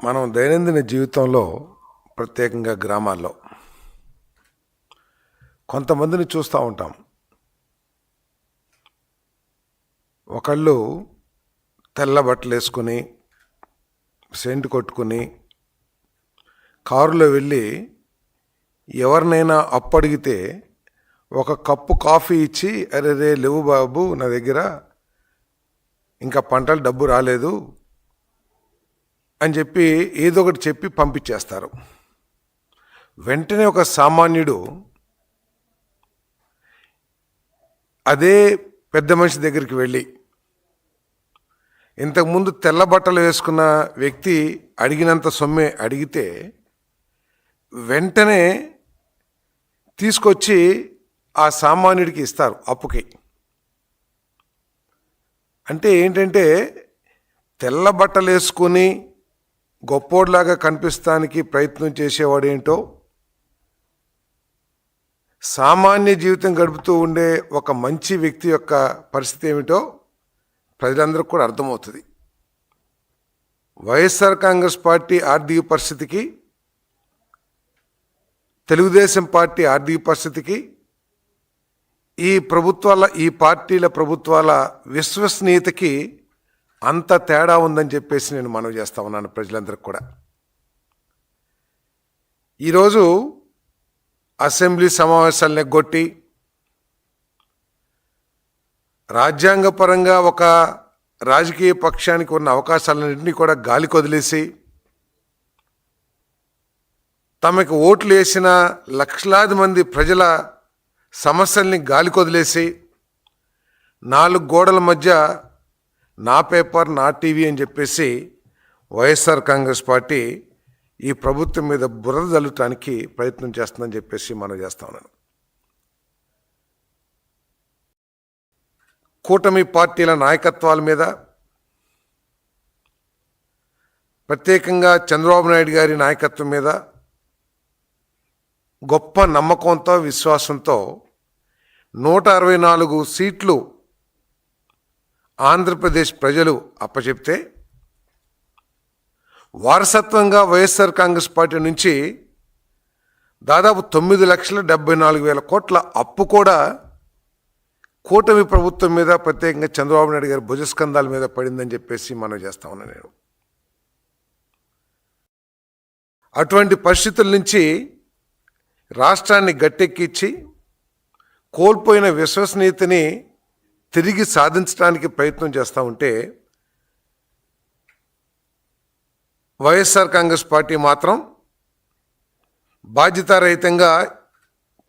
మనం దైనందిన జీవితంలో ప్రత్యేకంగా గ్రామాల్లో కొంతమందిని చూస్తూ ఉంటాం. ఒకళ్ళు తెల్ల బట్టలు వేసుకుని సెంటు కొట్టుకుని కారులో వెళ్ళి ఎవరినైనా అప్పు అడిగితే ఒక కప్పు కాఫీ ఇచ్చి, అరే రే లేవు బాబు, నా దగ్గర ఇంకా పంటలు డబ్బు రాలేదు అని చెప్పి ఏదో ఒకటి చెప్పి పంపించేస్తారు. వెంటనే ఒక సామాన్యుడు అదే పెద్ద మనిషి దగ్గరికి వెళ్ళి, ఇంతకుముందు తెల్ల బట్టలు వేసుకున్న వ్యక్తి అడిగినంత సొమ్మే అడిగితే వెంటనే తీసుకొచ్చి ఆ సామాన్యుడికి ఇస్తారు అప్పుకి. అంటే ఏంటంటే, తెల్ల బట్టలు వేసుకొని గొప్పోడ్లాగా కనిపిస్తానికి ప్రయత్నం చేసేవాడేంటో, సామాన్య జీవితం గడుపుతూ ఉండే ఒక మంచి వ్యక్తి యొక్క పరిస్థితి ఏమిటో ప్రజలందరికీ కూడా అర్థమవుతుంది. వైఎస్ఆర్ కాంగ్రెస్ పార్టీ ఆర్థిక పరిస్థితికి, తెలుగుదేశం పార్టీ ఆర్థిక పరిస్థితికి, ఈ పార్టీల ప్రభుత్వాల విశ్వసనీయతకి అంత తేడా ఉందని చెప్పేసి నేను మనవి చేస్తా ఉన్నాను ప్రజలందరికీ కూడా. ఈరోజు అసెంబ్లీ సమావేశాలను ఎగ్గొట్టి రాజ్యాంగపరంగా ఒక రాజకీయ పక్షానికి ఉన్న అవకాశాలన్నింటినీ కూడా గాలికి వదిలేసి, తమకు ఓట్లు వేసిన లక్షలాది మంది ప్రజల సమస్యల్ని గాలికి వదిలేసి, 4 గోడల మధ్య నా పేపర్ నా టీవీ అని చెప్పేసి వైఎస్ఆర్ కాంగ్రెస్ పార్టీ ఈ ప్రభుత్వం మీద బురద జల్లటానికి ప్రయత్నం చేస్తుందని చెప్పేసి మనం చేస్తా ఉన్నాను. కూటమి పార్టీల నాయకత్వాల మీద, ప్రత్యేకంగా చంద్రబాబు నాయుడు గారి నాయకత్వం మీద గొప్ప నమ్మకంతో, విశ్వాసంతో 164 సీట్లు ఆంధ్రప్రదేశ్ ప్రజలు అప్పచెప్తే, వారసత్వంగా వైఎస్ఆర్ కాంగ్రెస్ పార్టీ నుంచి దాదాపు 9,74,000 కోట్ల అప్పు కూడా కూటమి ప్రభుత్వం మీద, ప్రత్యేకంగా చంద్రబాబు నాయుడు గారి భుజస్కంధాల మీద పడిందని చెప్పేసి మనం చేస్తా ఉన్నాను నేను. అటువంటి పరిస్థితుల నుంచి రాష్ట్రాన్ని గట్టెక్కించి కోల్పోయిన విశ్వసనీయతని తిరిగి సాధించడానికి ప్రయత్నం చేస్తూ ఉంటే, వైఎస్ఆర్ కాంగ్రెస్ పార్టీ మాత్రం బాధ్యతారహితంగా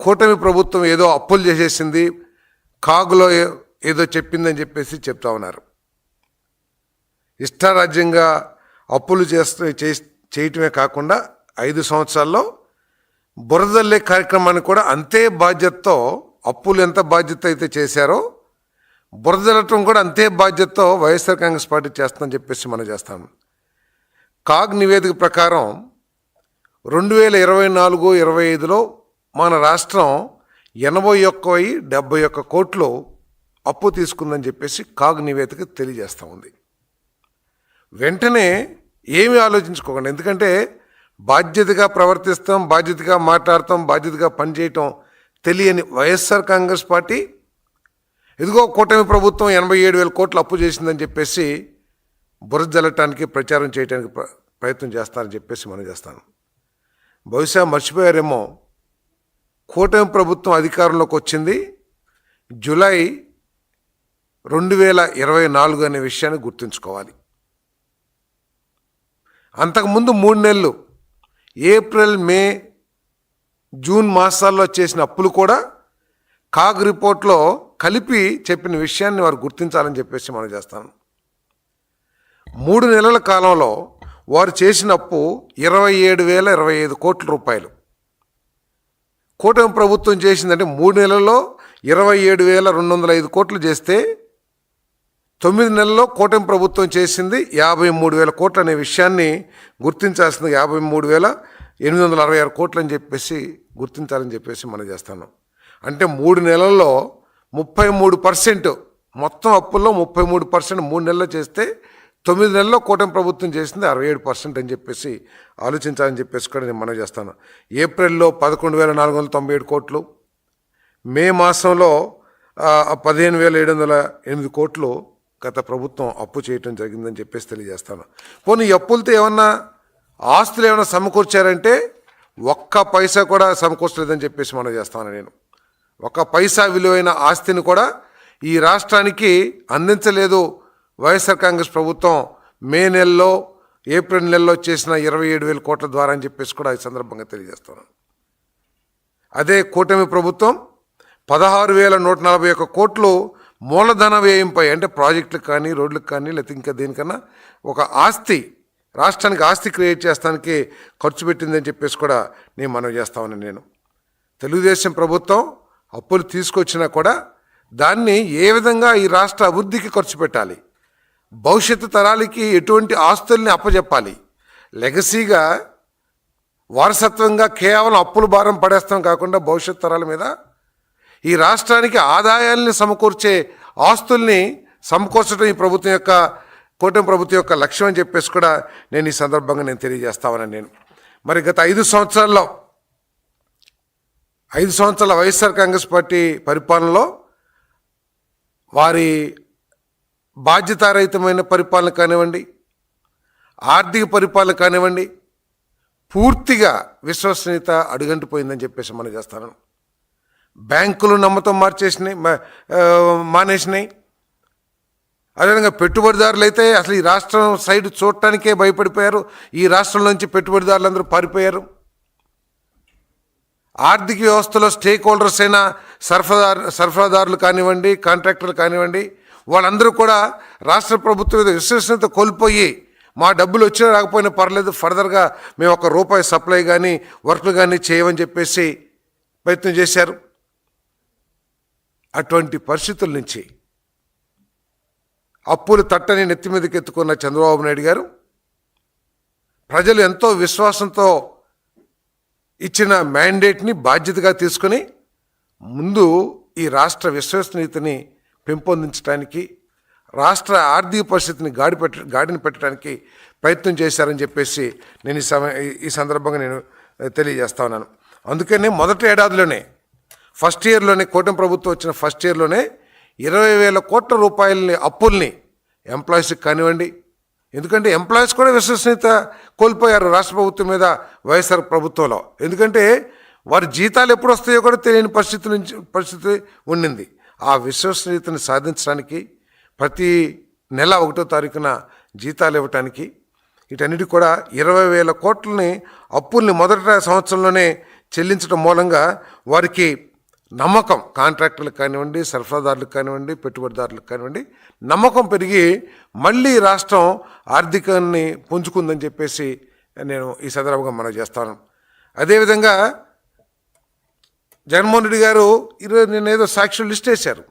కూటమి ప్రభుత్వం ఏదో అప్పులు చేసేసింది, కాగులో ఏదో చెప్పిందని చెప్పేసి చెప్తా ఉన్నారు. ఇష్టారాజ్యంగా అప్పులు చేయటమే కాకుండా 5 సంవత్సరాల్లో బురదల్లే కార్యక్రమాన్ని కూడా అంతే బాధ్యతతో, అప్పులు ఎంత బాధ్యత అయితే చేశారో బురదల్లటం కూడా అంతే బాధ్యతతో వైఎస్ఆర్ కాంగ్రెస్ పార్టీ చేస్తుందని చెప్పేసి మనం చేస్తాం. కాగ్ నివేదిక ప్రకారం 2024-25లో మన రాష్ట్రం 81,71 కోట్లు అప్పు తీసుకుందని చెప్పేసి కాగ్ నివేదిక తెలియజేస్తూ ఉంది. వెంటనే ఏమీ ఆలోచించుకోకండి, ఎందుకంటే బాధ్యతగా ప్రవర్తిస్తాం, బాధ్యతగా మాట్లాడతాం, బాధ్యతగా పనిచేయటం తెలియని వైఎస్ఆర్ కాంగ్రెస్ పార్టీ ఇదిగో కూటమి ప్రభుత్వం 87,000 కోట్లు అప్పు చేసిందని చెప్పేసి బురద జల్లటానికి, ప్రచారం చేయడానికి ప్రయత్నం చేస్తారని చెప్పేసి మనం చేస్తాను. బహుశా మర్చిపోయారేమో, కూటమి ప్రభుత్వం అధికారంలోకి వచ్చింది జూలై 2024 అనే విషయాన్ని గుర్తుంచుకోవాలి. అంతకుముందు 3 నెలలు ఏప్రిల్, మే, జూన్ మాసాల్లో చేసిన అప్పులు కూడా కాగ్ రిపోర్ట్లో కలిపి చెప్పిన విషయాన్ని వారు గుర్తించాలని చెప్పేసి మనం చేస్తాను. 3 నెలల కాలంలో వారు చేసిన అప్పు 27,025 కోట్ల రూపాయలు. కూటమి ప్రభుత్వం చేసిందంటే 3 నెలల్లో 27,205 కోట్లు చేస్తే, 9 నెలల్లో కూటమి ప్రభుత్వం చేసింది 53,000 కోట్లు అనే విషయాన్ని గుర్తించాల్సింది. 53,866 కోట్లు అని చెప్పేసి గుర్తించాలని చెప్పేసి మనం చేస్తాను. అంటే 3 నెలల్లో 33%, మొత్తం అప్పుల్లో 33% 3 నెలల్లో చేస్తే 9 నెలల్లో కూటమి ప్రభుత్వం చేసింది 67% అని చెప్పేసి ఆలోచించాలని చెప్పేసి కూడా నేను మనవి చేస్తాను. ఏప్రిల్లో 11,497 కోట్లు, మే మాసంలో 15,708 కోట్లు గత ప్రభుత్వం అప్పు చేయటం జరిగిందని చెప్పేసి తెలియజేస్తాను. పోనీ ఈ అప్పులతో ఏమన్నా ఆస్తులు ఏమైనా సమకూర్చారంటే ఒక్క పైసా కూడా సమకూర్చలేదని చెప్పేసి మనం చేస్తాను. నేను ఒక పైసా విలువైన ఆస్తిని కూడా ఈ రాష్ట్రానికి అందించలేదు వైఎస్ఆర్ కాంగ్రెస్ ప్రభుత్వం. మే నెలలో, ఏప్రిల్ నెలలో చేసిన 27,000 కోట్ల ద్వారా అని చెప్పేసి కూడా ఈ సందర్భంగా తెలియజేస్తాను. అదే కూటమి ప్రభుత్వం 16,141 కోట్లు మూలధన వ్యయంపై, అంటే ప్రాజెక్టులకు కానీ, రోడ్లకు కానీ, లేకపోతే ఇంకా దేనికన్నా ఒక ఆస్తి, రాష్ట్రానికి ఆస్తి క్రియేట్ చేస్తానికి ఖర్చు పెట్టిందని చెప్పేసి కూడా నేను మనవి చేస్తామని. నేను తెలుగుదేశం ప్రభుత్వం అప్పులు తీసుకొచ్చినా కూడా దాన్ని ఏ విధంగా ఈ రాష్ట్ర అభివృద్ధికి ఖర్చు పెట్టాలి, భవిష్యత్తు తరాలకి ఎటువంటి ఆస్తుల్ని అప్పచెప్పాలి, లెగసీగా వారసత్వంగా కేవలం అప్పుల భారం పడేస్తాం కాకుండా భవిష్యత్తు తరాల మీద ఈ రాష్ట్రానికి ఆదాయాల్ని సమకూర్చే ఆస్తుల్ని సమకూర్చడం ఈ ప్రభుత్వం యొక్క, కూటమి ప్రభుత్వం యొక్క లక్ష్యం అని చెప్పేసి కూడా నేను ఈ సందర్భంగా నేను తెలియజేస్తామని. నేను మరి గత 5 సంవత్సరాల వైఎస్ఆర్ కాంగ్రెస్ పార్టీ పరిపాలనలో వారి బాధ్యతారహితమైన పరిపాలన కానివ్వండి, ఆర్థిక పరిపాలన కానివ్వండి, పూర్తిగా విశ్వసనీయత అడుగంటిపోయిందని చెప్పేసి మనం చేస్తాను. బ్యాంకులు నమ్మకం మానేసినాయి. అదేవిధంగా పెట్టుబడిదారులు అయితే అసలు ఈ రాష్ట్రం సైడ్ చూడటానికే భయపడిపోయారు. ఈ రాష్ట్రం నుంచి పెట్టుబడిదారులందరూ పారిపోయారు. ఆర్థిక వ్యవస్థలో స్టేక్ హోల్డర్స్ అయిన సరఫరాదారులు కానివ్వండి, కాంట్రాక్టర్లు కానివ్వండి, వాళ్ళందరూ కూడా రాష్ట్ర ప్రభుత్వం మీద విశ్వసనీయత కోల్పోయి మా డబ్బులు వచ్చినా రాకపోయినా పర్లేదు, ఫర్దర్గా మేము ₹1 సప్లై కానీ వర్క్లు కానీ చేయమని చెప్పేసి ప్రయత్నం చేశారు. అటువంటి పరిస్థితుల నుంచి అప్పులు తట్టని నెత్తి మీదకి ఎత్తుకున్న చంద్రబాబు నాయుడు గారు ప్రజలు ఎంతో విశ్వాసంతో ఇచ్చిన మ్యాండేట్ని బాధ్యతగా తీసుకుని ముందు ఈ రాష్ట్ర విశ్వసనీయతని పెంపొందించడానికి, రాష్ట్ర ఆర్థిక పరిస్థితిని గాడిని పెట్టడానికి ప్రయత్నం చేశారని చెప్పేసి నేను ఈ సందర్భంగా నేను తెలియజేస్తా ఉన్నాను. అందుకనే మొదటి ఏడాదిలోనే, ఫస్ట్ ఇయర్లోనే, కూటమి ప్రభుత్వం వచ్చిన ఫస్ట్ ఇయర్లోనే 20,000 కోట్ల రూపాయలని అప్పుల్ని ఎంప్లాయీస్కి కానివ్వండి, ఎందుకంటే ఎంప్లాయీస్ కూడా విశ్వసనీయత కోల్పోయారు రాష్ట్ర ప్రభుత్వం మీద వైఎస్ఆర్ ప్రభుత్వంలో. ఎందుకంటే వారి జీతాలు ఎప్పుడు వస్తాయో కూడా తెలియని పరిస్థితి ఉండింది. ఆ విశ్వసనీయతను సాధించడానికి ప్రతి నెల 1వ తారీఖున జీతాలు ఇవ్వటానికి, వీటన్నిటి కూడా 20,000 కోట్లని అప్పుల్ని మొదటి సంవత్సరంలోనే చెల్లించడం మూలంగా వారికి నమ్మకం, కాంట్రాక్టర్లకు కానివ్వండి, సరఫరాదారులకు కానివ్వండి, పెట్టుబడిదారులకు కానివ్వండి, నమ్మకం పెరిగి మళ్ళీ రాష్ట్రం ఆర్థికాన్ని పుంజుకుందని చెప్పేసి నేను ఈ సందర్భంగా మనం చేస్తాను. అదేవిధంగా జగన్మోహన్ రెడ్డి గారు ఈరోజు నేను ఏదో సాక్షులు లిస్ట్ వేశారు.